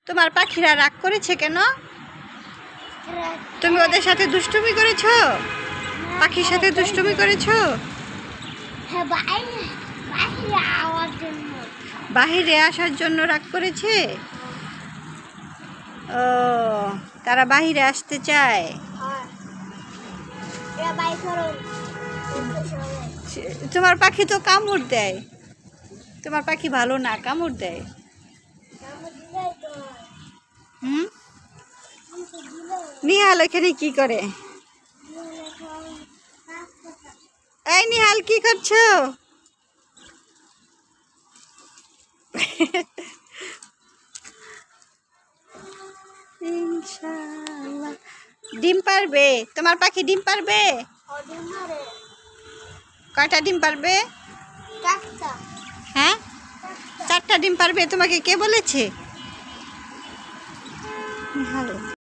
তোমার পাখিরা রাগ করেছে কেন? তুমি ওদের সাথে দুষ্টুমি করেছো? পাখির সাথে দুষ্টুমি করেছো? বাহিরে আসার জন্য রাগ করেছে। ও, তারা বাহিরে আসতে চায়। তোমার পাখি তো কামড় দেয়। তোমার পাখি ভালো না, কামড় দেয়। নিহাল এখানে কি করে? এই নিহাল, কি করছো? ইনশাআল্লাহ ডিম পারবে। তোমার পাখি ডিম পারবে? কয়টা ডিম পারবে? হ্যাঁ, 4টা ডিম পারবে। তোমাকে কে বলেছে?